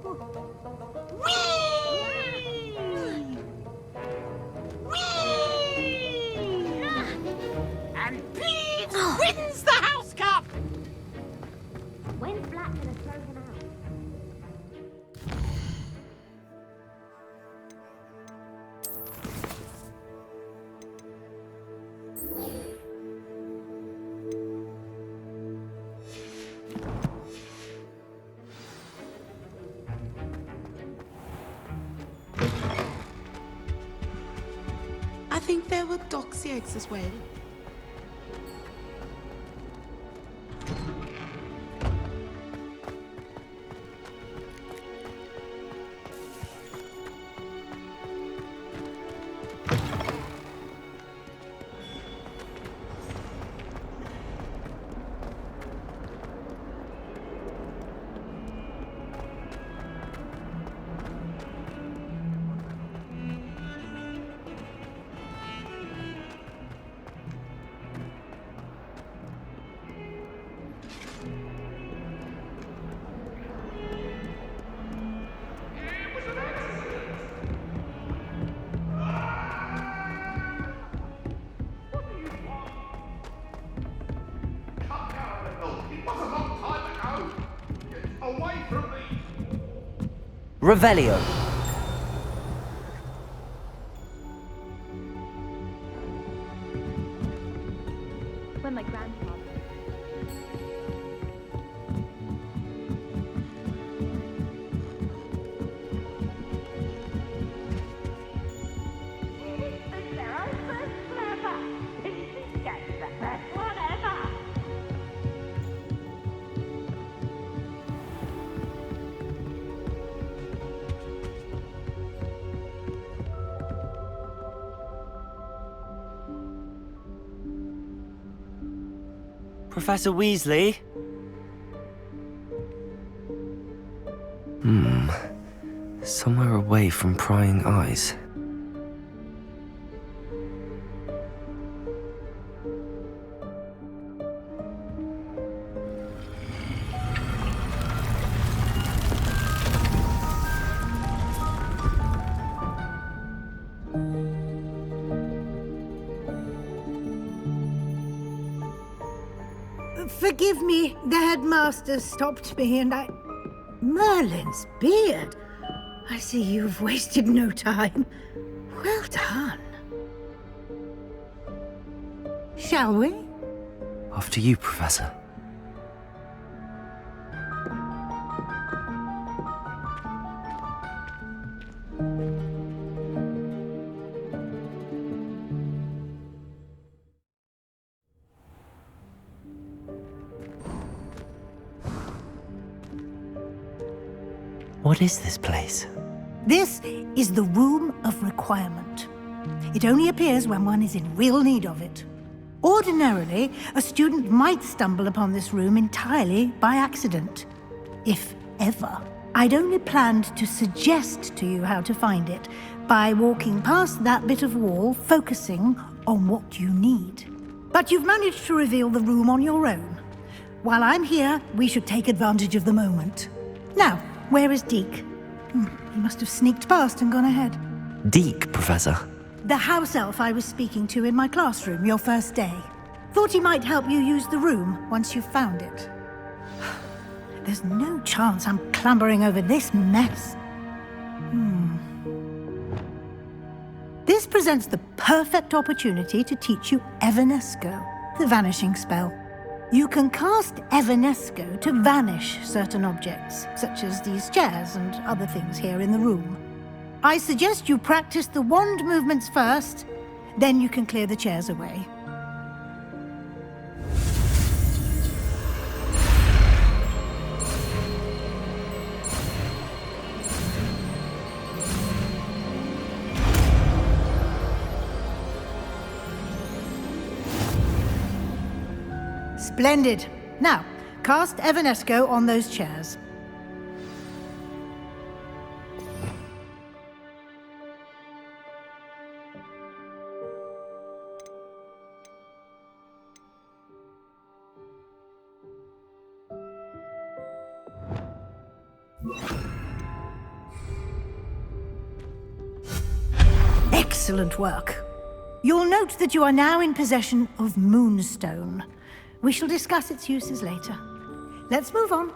And Peeves wins the House Cup! When's Black gonna throw him out? I think there were doxy eggs as well. Revelio. When my grandfather... Professor Weasley? Somewhere away from prying eyes. Forgive me, the headmaster stopped me and I... Merlin's beard! I see you've wasted no time. Well done. Shall we? After you, Professor. What is this place? This is the Room of Requirement. It only appears when one is in real need of it. Ordinarily, a student might stumble upon this room entirely by accident, if ever. I'd only planned to suggest to you how to find it by walking past that bit of wall, focusing on what you need. But you've managed to reveal the room on your own. While I'm here, we should take advantage of the moment. Now, where is Deke? He must have sneaked past and gone ahead. Deke, Professor. The house elf I was speaking to in my classroom your first day. Thought he might help you use the room once you've found it. There's no chance I'm clambering over this mess. This presents the perfect opportunity to teach you Evanesco, the vanishing spell. You can cast Evanesco to vanish certain objects, such as these chairs and other things here in the room. I suggest you practice the wand movements first, then you can clear the chairs away. Splendid. Now, cast Evanesco on those chairs. Excellent work. You'll note that you are now in possession of Moonstone. We shall discuss its uses later. Let's move on.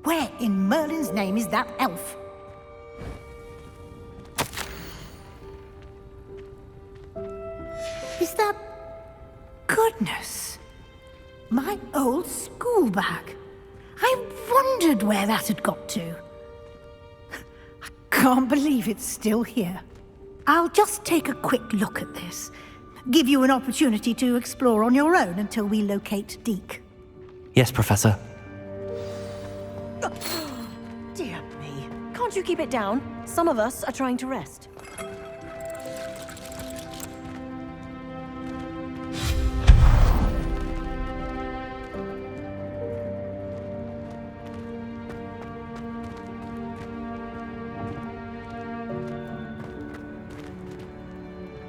Where in Merlin's name is that elf? Is that... Goodness! My old school bag. I wondered where that had got to. I can't believe it's still here. I'll just take a quick look at this. Give you an opportunity to explore on your own until we locate Deke. Yes, Professor. Dear me. Can't you keep it down? Some of us are trying to rest.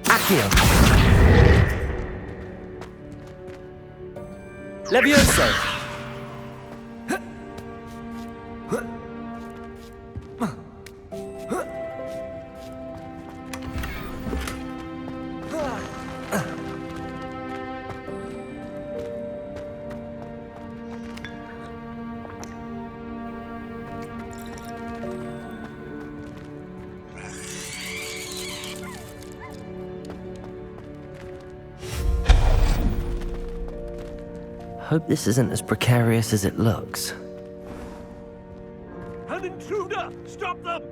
Accio! Levioso! Hope this isn't as precarious as it looks. An intruder! Stop them!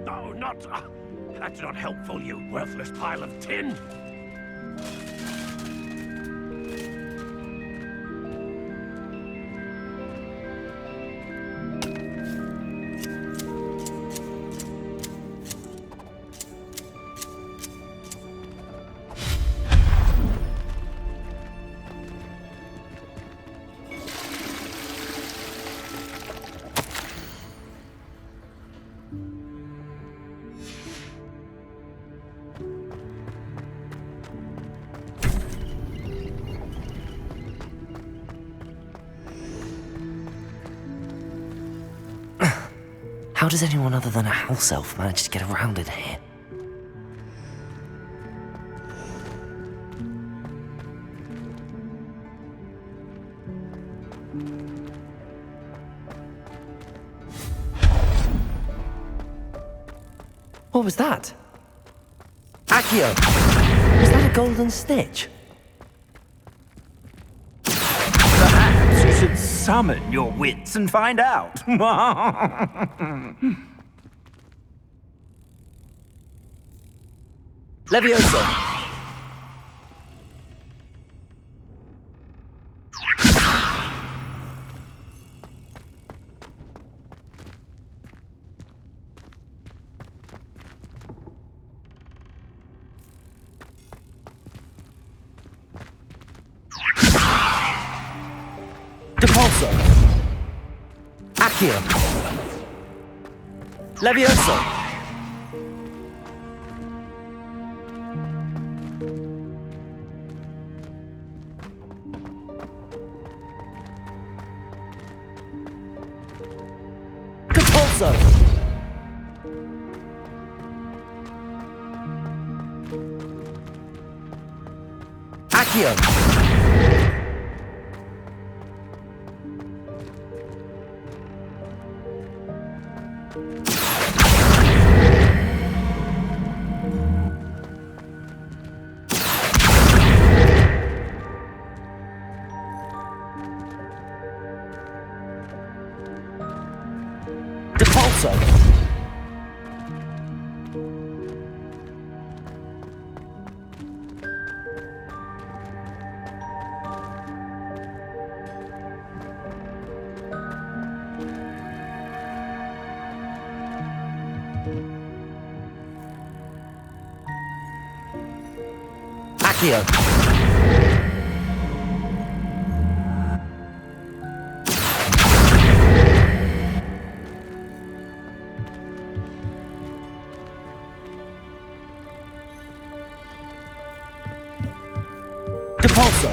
No, not... that's not helpful, you worthless pile of tin! How does anyone other than a house elf manage to get around in here? What was that? Accio! Was that a golden stitch? Perhaps you should summon your wits and find out. Levioso! Depulso! Accio! Levioso! Depulso! Accio! Depulso! Accio! Depulso!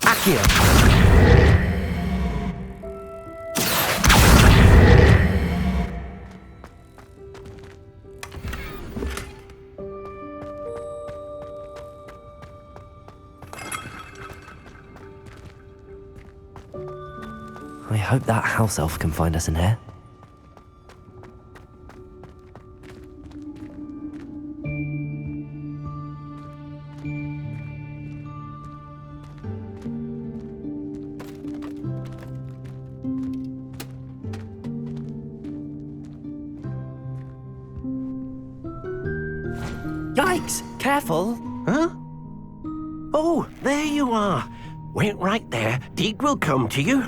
Accio! hope that house elf can find us in here. Yikes! Careful! Huh? Oh, there you are. Wait right there. Deek will come to you.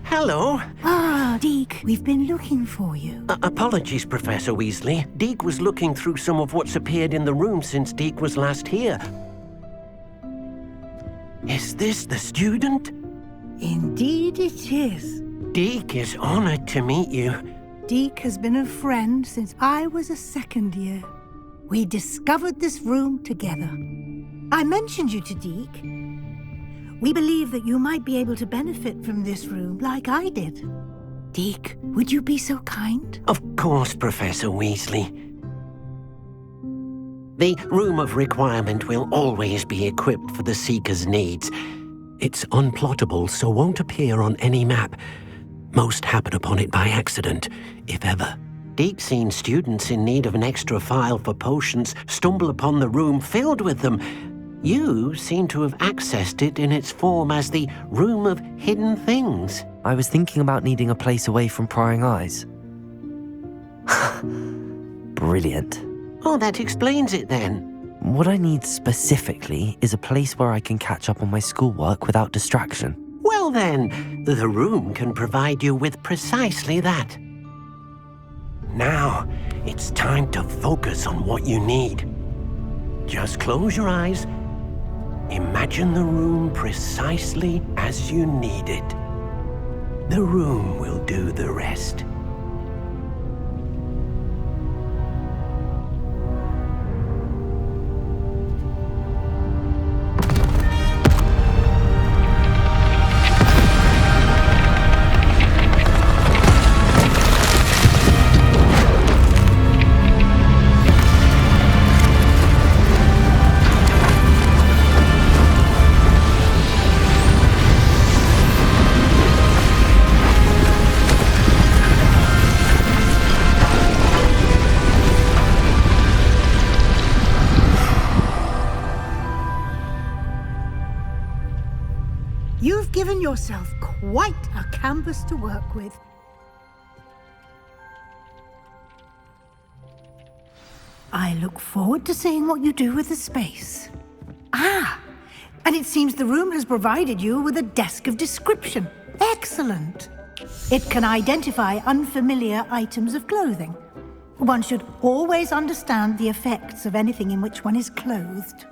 Hello. Ah, Deke, we've been looking for you. Apologies, Professor Weasley. Deek was looking through some of what's appeared in the room since Deek was last here. Is this the student? Indeed it is. Deek is honored to meet you. Deke has been a friend since I was a second year. We discovered this room together. I mentioned you to Deke. We believe that you might be able to benefit from this room like I did. Deke, would you be so kind? Of course, Professor Weasley. The Room of Requirement will always be equipped for the Seeker's needs. It's unplottable, so won't appear on any map. Most happen upon it by accident, if ever. Deke's seen students in need of an extra file for potions stumble upon the room filled with them. You seem to have accessed it in its form as the Room of Hidden Things. I was thinking about needing a place away from prying eyes. Brilliant. Oh, that explains it then. What I need specifically is a place where I can catch up on my schoolwork without distraction. Well then, the room can provide you with precisely that. Now, it's time to focus on what you need. Just close your eyes. Imagine the room precisely as you need it. The room will do the rest. You've given yourself quite a canvas to work with. I look forward to seeing what you do with the space. Ah, and it seems the room has provided you with a desk of description. Excellent. It can identify unfamiliar items of clothing. One should always understand the effects of anything in which one is clothed.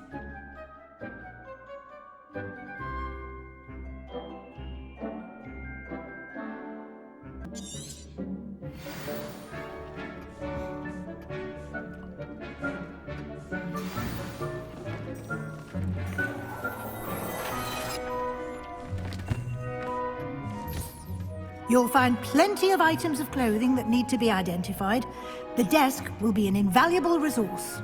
You'll find plenty of items of clothing that need to be identified. The desk will be an invaluable resource.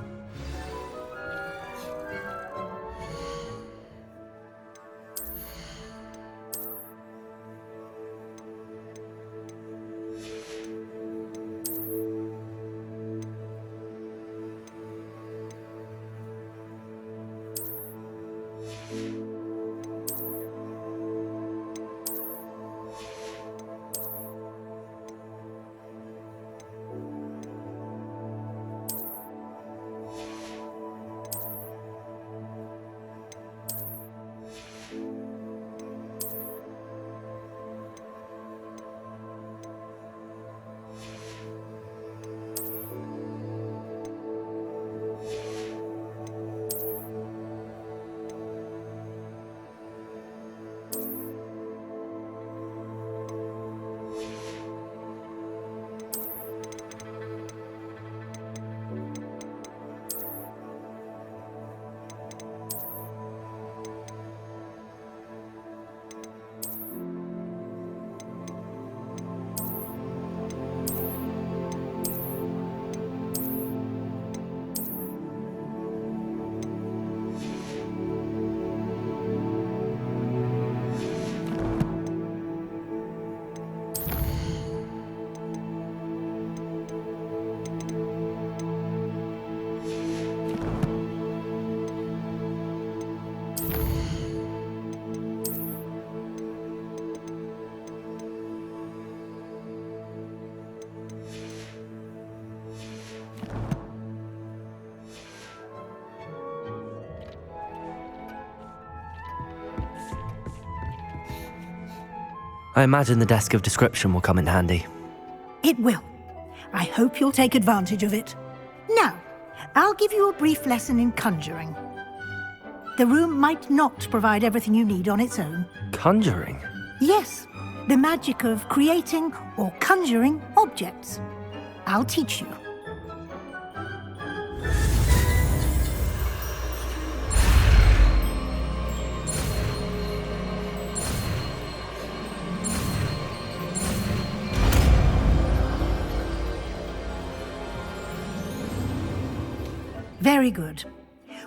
I imagine the desk of description will come in handy. It will. I hope you'll take advantage of it. Now, I'll give you a brief lesson in conjuring. The room might not provide everything you need on its own. Conjuring? Yes, the magic of creating or conjuring objects. I'll teach you. Very good.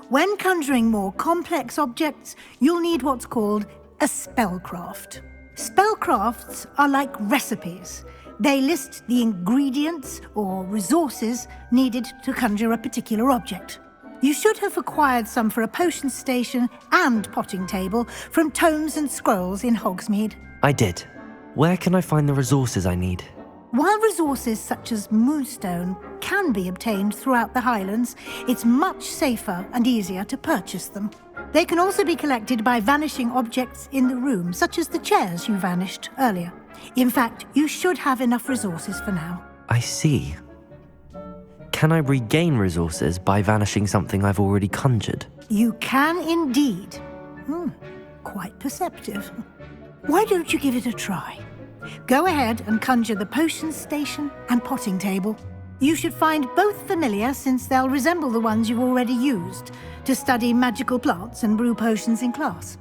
When conjuring more complex objects, you'll need what's called a spellcraft. Spellcrafts are like recipes. They list the ingredients or resources needed to conjure a particular object. You should have acquired some for a potion station and potting table from tomes and scrolls in Hogsmeade. I did. Where can I find the resources I need? While resources such as moonstone can be obtained throughout the Highlands, it's much safer and easier to purchase them. They can also be collected by vanishing objects in the room, such as the chairs you vanished earlier. In fact, you should have enough resources for now. I see. Can I regain resources by vanishing something I've already conjured? You can indeed. Quite perceptive. Why don't you give it a try? Go ahead and conjure the potion station and potting table. You should find both familiar, since they'll resemble the ones you've already used to study magical plants and brew potions in class.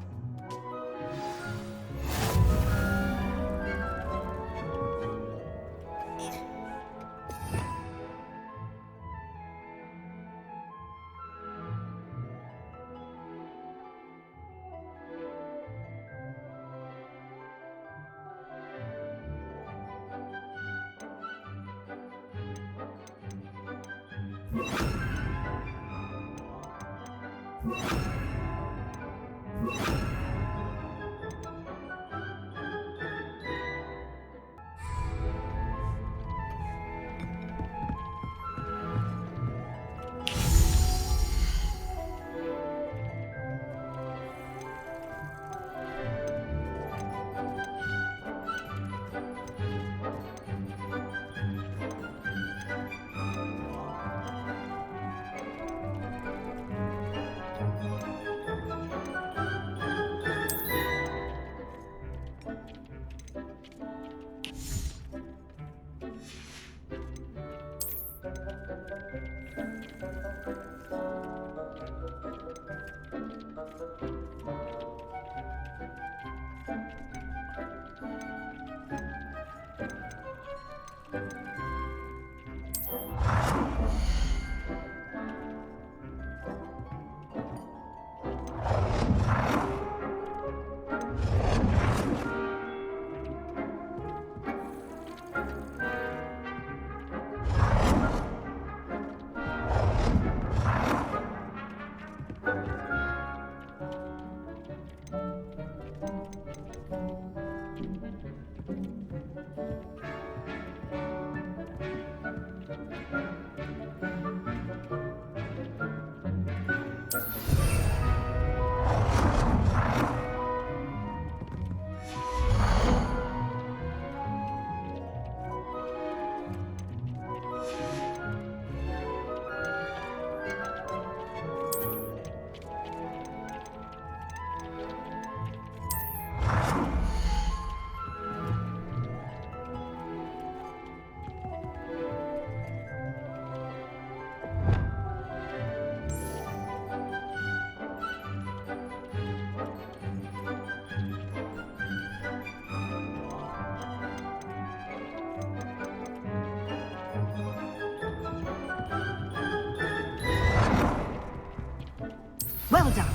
Well done.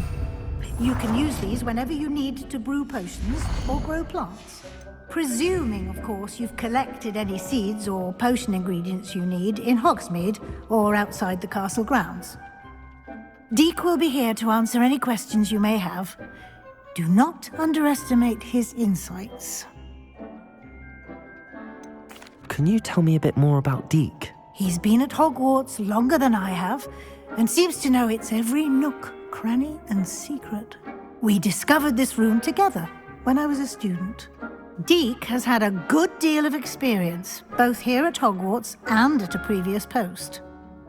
You can use these whenever you need to brew potions or grow plants. Presuming, of course, you've collected any seeds or potion ingredients you need in Hogsmeade or outside the castle grounds. Deek will be here to answer any questions you may have. Do not underestimate his insights. Can you tell me a bit more about Deek? He's been at Hogwarts longer than I have, and seems to know its every nook, cranny, and secret. We discovered this room together when I was a student. Deke has had a good deal of experience, both here at Hogwarts and at a previous post.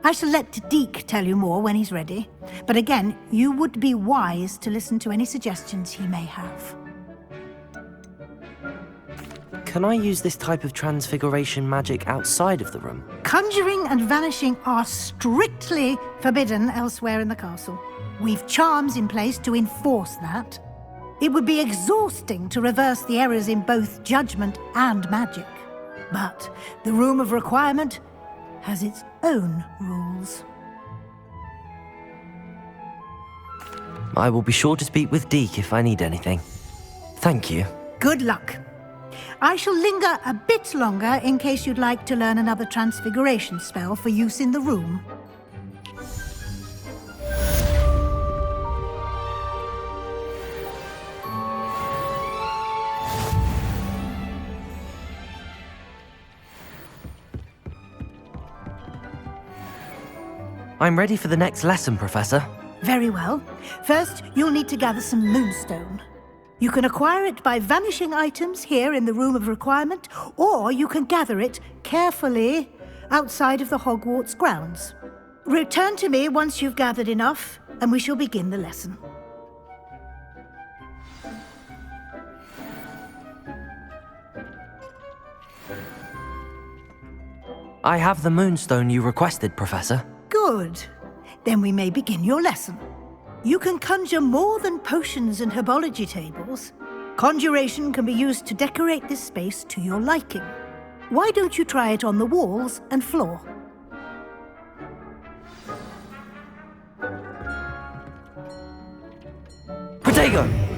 I shall let Deke tell you more when he's ready, but again, you would be wise to listen to any suggestions he may have. Can I use this type of transfiguration magic outside of the room? Conjuring and vanishing are strictly forbidden elsewhere in the castle. We've charms in place to enforce that. It would be exhausting to reverse the errors in both judgment and magic. But the Room of Requirement has its own rules. I will be sure to speak with Deke if I need anything. Thank you. Good luck. I shall linger a bit longer in case you'd like to learn another transfiguration spell for use in the room. I'm ready for the next lesson, Professor. Very well. First, you'll need to gather some moonstone. You can acquire it by vanishing items here in the Room of Requirement, or you can gather it carefully outside of the Hogwarts grounds. Return to me once you've gathered enough, and we shall begin the lesson. I have the moonstone you requested, Professor. Good. Then we may begin your lesson. You can conjure more than potions and herbology tables. Conjuration can be used to decorate this space to your liking. Why don't you try it on the walls and floor? Protego!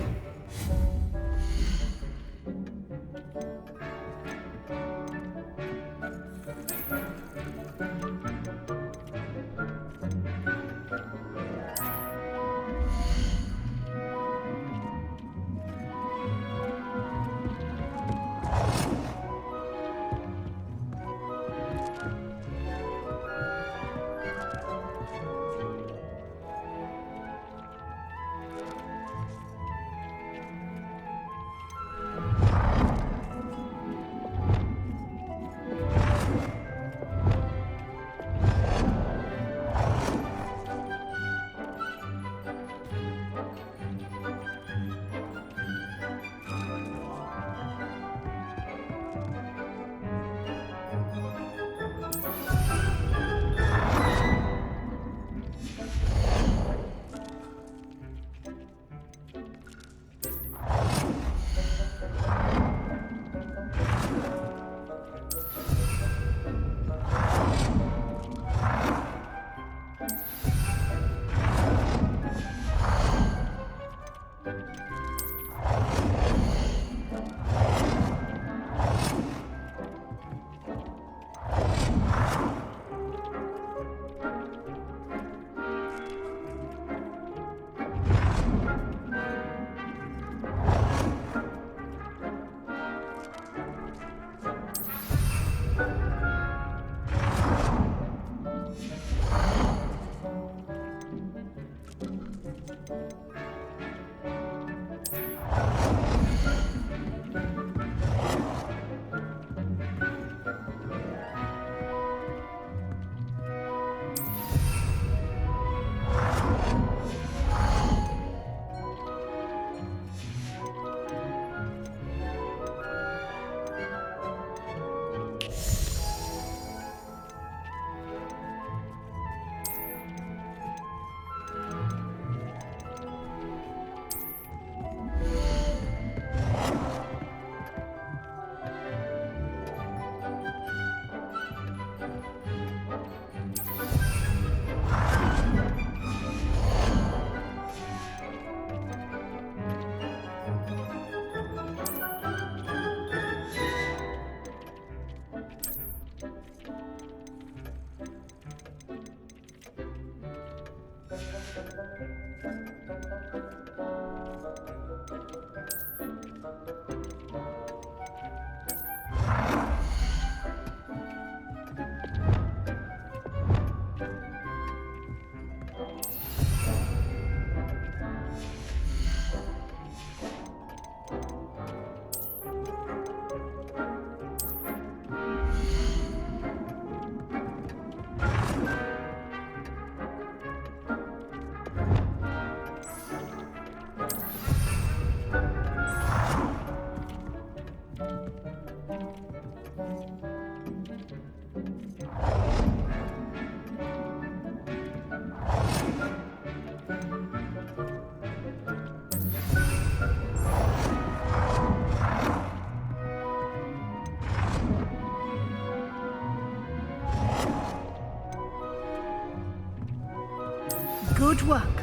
Good work.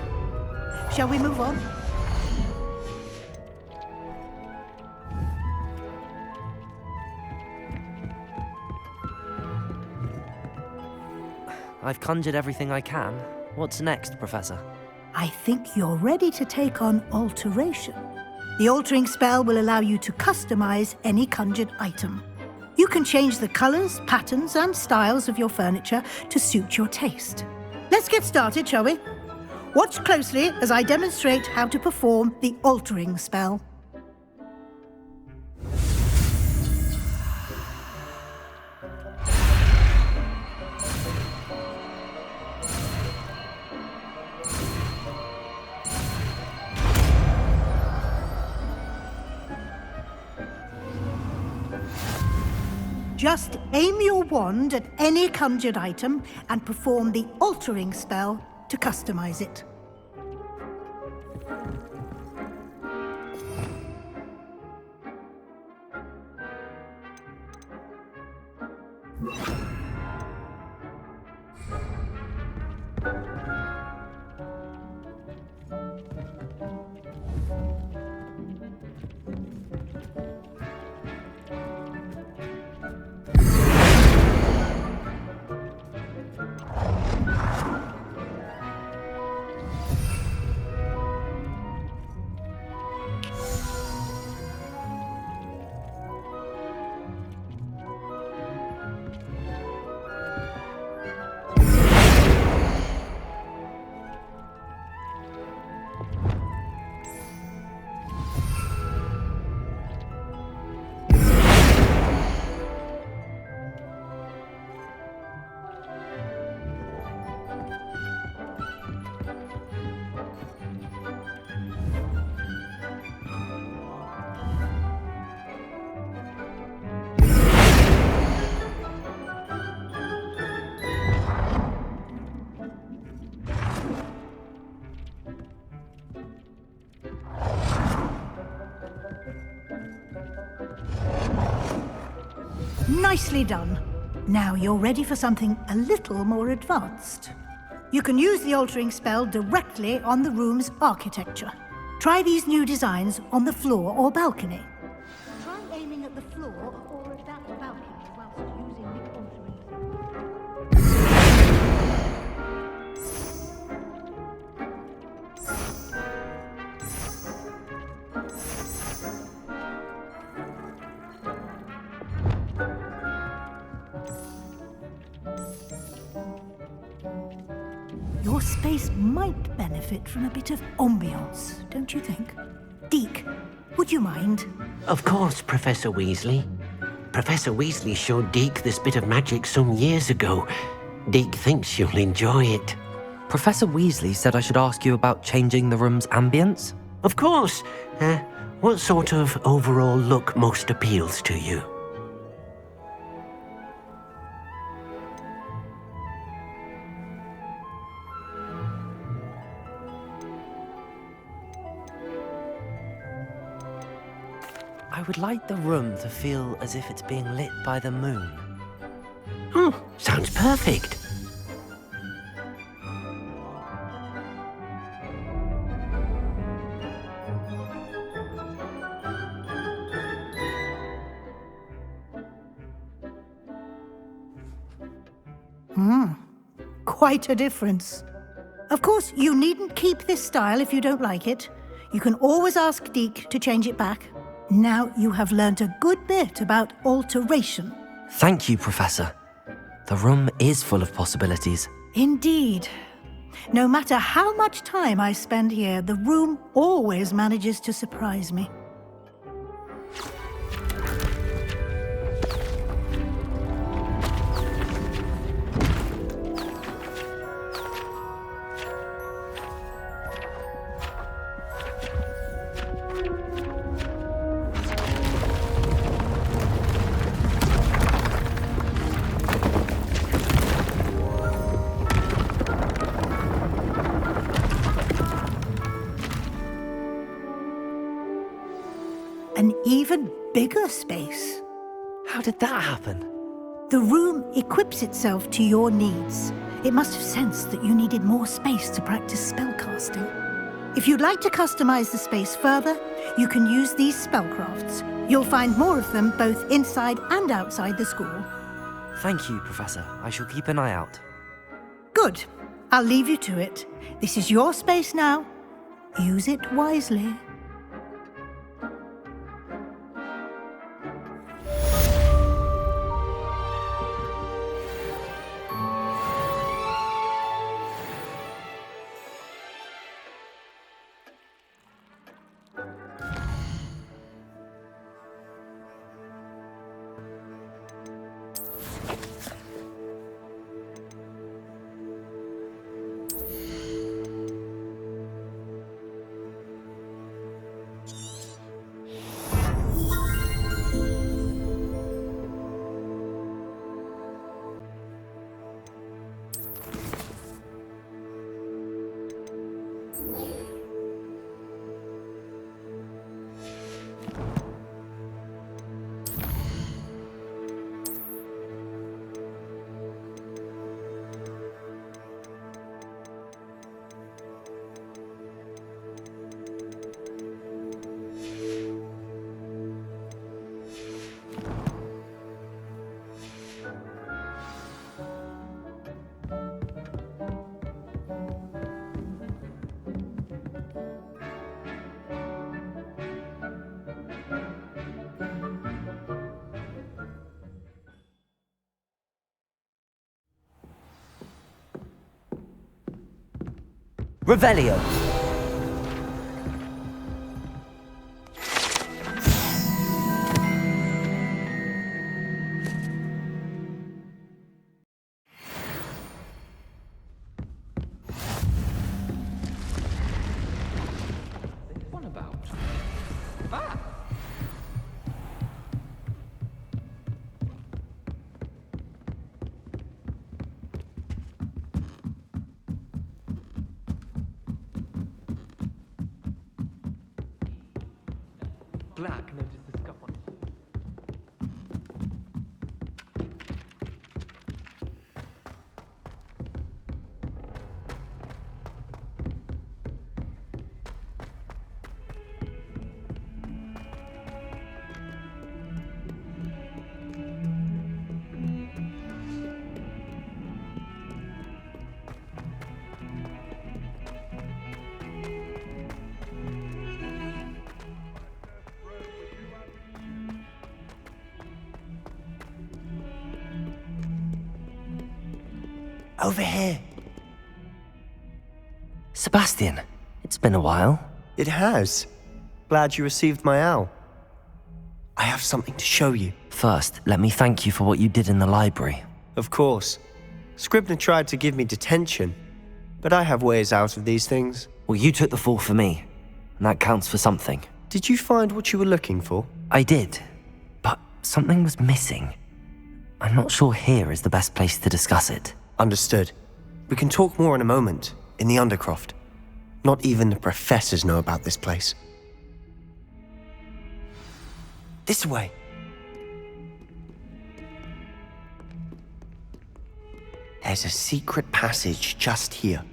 Shall we move on? I've conjured everything I can. What's next, Professor? I think you're ready to take on alteration. The altering spell will allow you to customize any conjured item. You can change the colors, patterns, and styles of your furniture to suit your taste. Let's get started, shall we? Watch closely as I demonstrate how to perform the altering spell. Just aim your wand at any conjured item and perform the altering spell to customize it. Nicely done. Now you're ready for something a little more advanced. You can use the altering spell directly on the room's architecture. Try these new designs on the floor or balcony. Try aiming at the floor or at that balcony whilst using the altering spell. Your space might benefit from a bit of ambiance, don't you think? Deke, would you mind? Of course, Professor Weasley. Professor Weasley showed Deke this bit of magic some years ago. Deke thinks you'll enjoy it. Professor Weasley said I should ask you about changing the room's ambience? Of course. What sort of overall look most appeals to you? I would like the room to feel as if it's being lit by the moon. Oh, sounds perfect. Quite a difference. Of course, you needn't keep this style if you don't like it. You can always ask Deke to change it back. Now you have learnt a good bit about alteration. Thank you, Professor. The room is full of possibilities. Indeed. No matter how much time I spend here, the room always manages to surprise me. An even bigger space. How did that happen? The room equips itself to your needs. It must have sensed that you needed more space to practice spellcasting. If you'd like to customize the space further, you can use these spellcrafts. You'll find more of them both inside and outside the school. Thank you, Professor. I shall keep an eye out. Good. I'll leave you to it. This is your space now. Use it wisely. Revelio! What about? Ah! Black noticed the scuff on his foot. Over here. Sebastian, it's been a while. It has. Glad you received my owl. I have something to show you. First, let me thank you for what you did in the library. Of course. Scribner tried to give me detention, but I have ways out of these things. Well, you took the fall for me, and that counts for something. Did you find what you were looking for? I did, but something was missing. I'm not sure here is the best place to discuss it. Understood. We can talk more in a moment, in the Undercroft. Not even the professors know about this place. This way. There's a secret passage just here.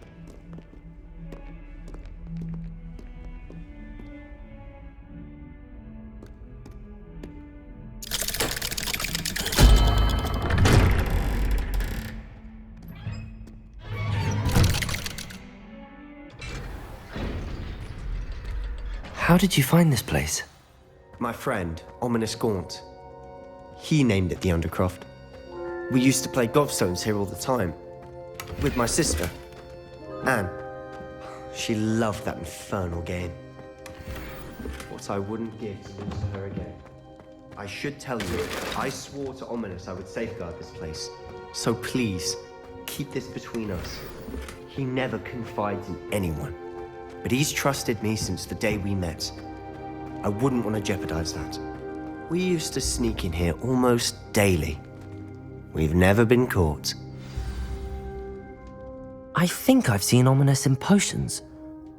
How did you find this place? My friend, Ominous Gaunt. He named it the Undercroft. We used to play gobstones here all the time. With my sister, Anne. She loved that infernal game. What I wouldn't give to lose her again. I should tell you, I swore to Ominous I would safeguard this place. So please, keep this between us. He never confides in anyone. But he's trusted me since the day we met. I wouldn't want to jeopardize that. We used to sneak in here almost daily. We've never been caught. I think I've seen Ominous in potions.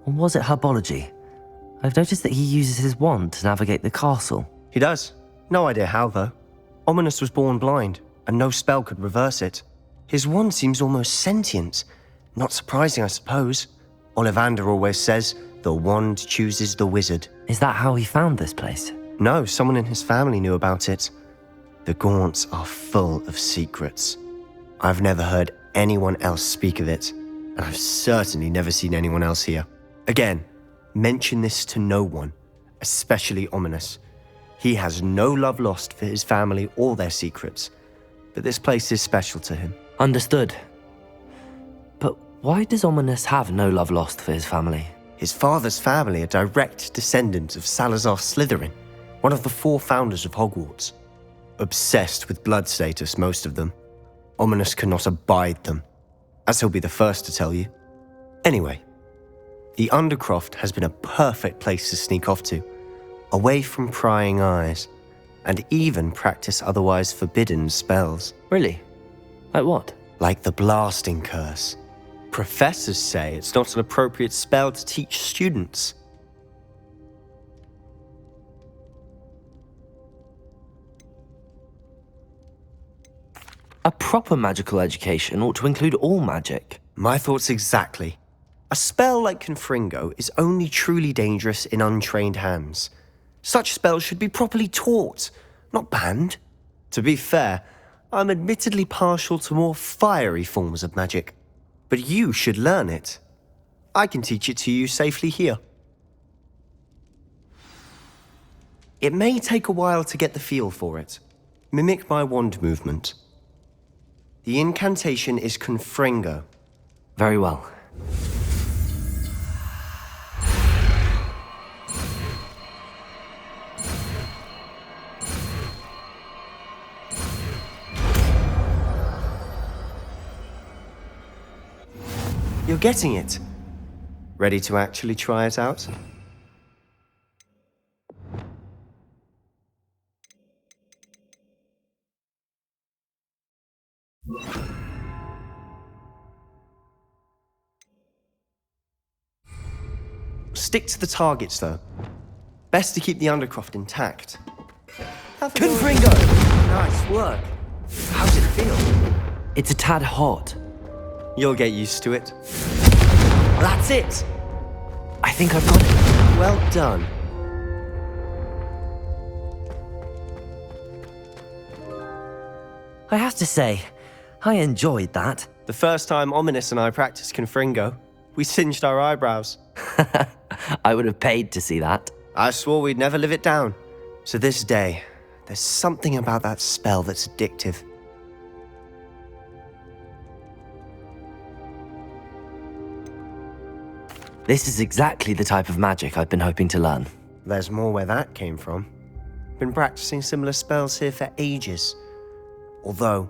Or was it herbology? I've noticed that he uses his wand to navigate the castle. He does. No idea how, though. Ominous was born blind, and no spell could reverse it. His wand seems almost sentient. Not surprising, I suppose. Ollivander always says, the wand chooses the wizard. Is that how he found this place? No, someone in his family knew about it. The Gaunts are full of secrets. I've never heard anyone else speak of it, and I've certainly never seen anyone else here. Again, mention this to no one, especially Ominis. He has no love lost for his family or their secrets, but this place is special to him. Understood. But why does Ominis have no love lost for his family? His father's family are direct descendants of Salazar Slytherin, one of the 4 founders of Hogwarts. Obsessed with blood status, most of them. Ominis cannot abide them, as he'll be the first to tell you. Anyway, the Undercroft has been a perfect place to sneak off to, away from prying eyes, and even practice otherwise forbidden spells. Really? Like what? Like the blasting curse. Professors say it's not an appropriate spell to teach students. A proper magical education ought to include all magic. My thoughts exactly. A spell like Confringo is only truly dangerous in untrained hands. Such spells should be properly taught, not banned. To be fair, I'm admittedly partial to more fiery forms of magic. But you should learn it. I can teach it to you safely here. It may take a while to get the feel for it. Mimic my wand movement. The incantation is Confringo. Very well. You're getting it. Ready to actually try it out? Stick to the targets, though. Best to keep the Undercroft intact. Confringo! Nice work. How's it feel? It's a tad hot. You'll get used to it. That's it! I think I've got it. Well done. I have to say, I enjoyed that. The first time Ominis and I practiced Confringo, we singed our eyebrows. I would have paid to see that. I swore we'd never live it down. To this day, there's something about that spell that's addictive. This is exactly the type of magic I've been hoping to learn. There's more where that came from. Been practicing similar spells here for ages. Although,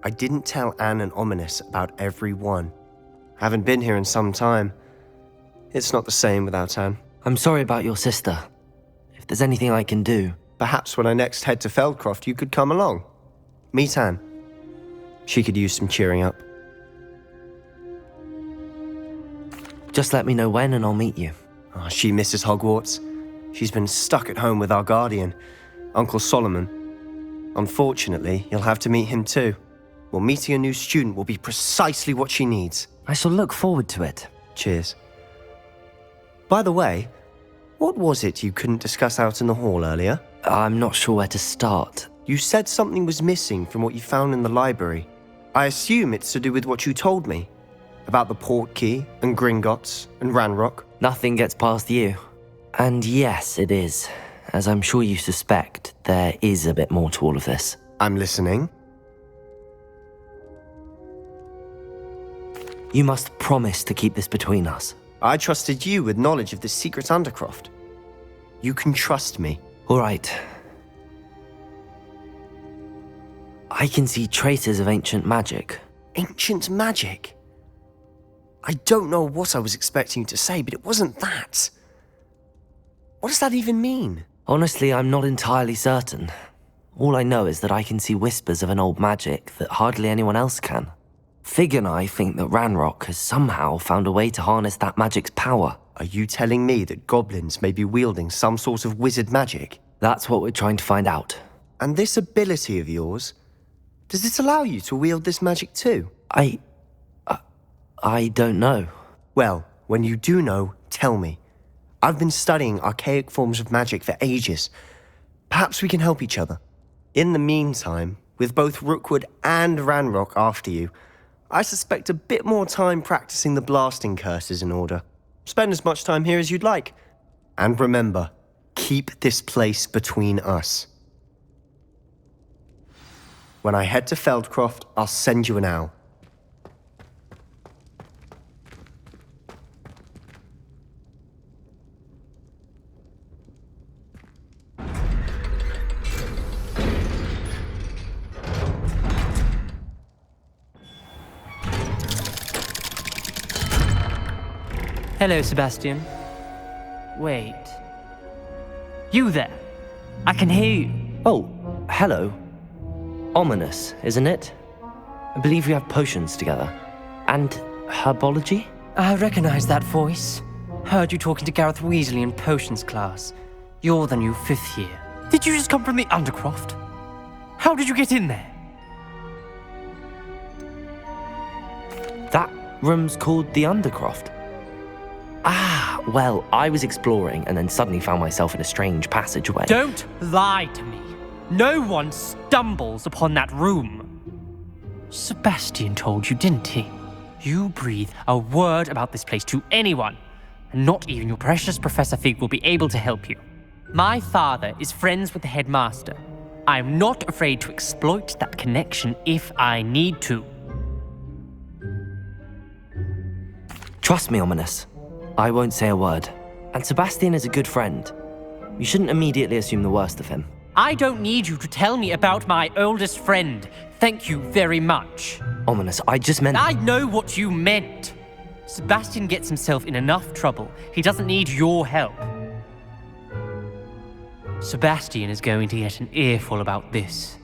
I didn't tell Anne and Ominis about every one. Haven't been here in some time. It's not the same without Anne. I'm sorry about your sister. If there's anything I can do... Perhaps when I next head to Feldcroft, you could come along. Meet Anne. She could use some cheering up. Just let me know when and I'll meet you. Oh, she misses Hogwarts. She's been stuck at home with our guardian, Uncle Solomon. Unfortunately, you'll have to meet him too. Well, meeting a new student will be precisely what she needs. I shall look forward to it. Cheers. By the way, what was it you couldn't discuss out in the hall earlier? I'm not sure where to start. You said something was missing from what you found in the library. I assume it's to do with what you told me. About the Portkey, and Gringotts, and Ranrock. Nothing gets past you. And yes, it is. As I'm sure you suspect, there is a bit more to all of this. I'm listening. You must promise to keep this between us. I trusted you with knowledge of the secret Undercroft. You can trust me. All right. I can see traces of ancient magic. Ancient magic? I don't know what I was expecting you to say, but it wasn't that. What does that even mean? Honestly, I'm not entirely certain. All I know is that I can see whispers of an old magic that hardly anyone else can. Fig and I think that Ranrock has somehow found a way to harness that magic's power. Are you telling me that goblins may be wielding some sort of wizard magic? That's what we're trying to find out. And this ability of yours, does it allow you to wield this magic too? I don't know. Well, when you do know, tell me. I've been studying archaic forms of magic for ages. Perhaps we can help each other. In the meantime, with both Rookwood and Ranrock after you, I suspect a bit more time practicing the blasting curse is in order. Spend as much time here as you'd like. And remember, keep this place between us. When I head to Feldcroft, I'll send you an owl. Hello, Sebastian. Wait. You there? I can hear you. Oh, hello. Ominous, isn't it? I believe we have potions together. And herbology? I recognize that voice. Heard you talking to Gareth Weasley in potions class. You're the new 5th year. Did you just come from the Undercroft? How did you get in there? That room's called the Undercroft. Ah, well, I was exploring and then suddenly found myself in a strange passageway. Don't lie to me. No one stumbles upon that room. Sebastian told you, didn't he? You breathe a word about this place to anyone, and not even your precious Professor Fig will be able to help you. My father is friends with the headmaster. I am not afraid to exploit that connection if I need to. Trust me, Ominous. I won't say a word. And Sebastian is a good friend. You shouldn't immediately assume the worst of him. I don't need you to tell me about my oldest friend. Thank you very much. Ominous, I just meant... I know what you meant. Sebastian gets himself in enough trouble. He doesn't need your help. Sebastian is going to get an earful about this.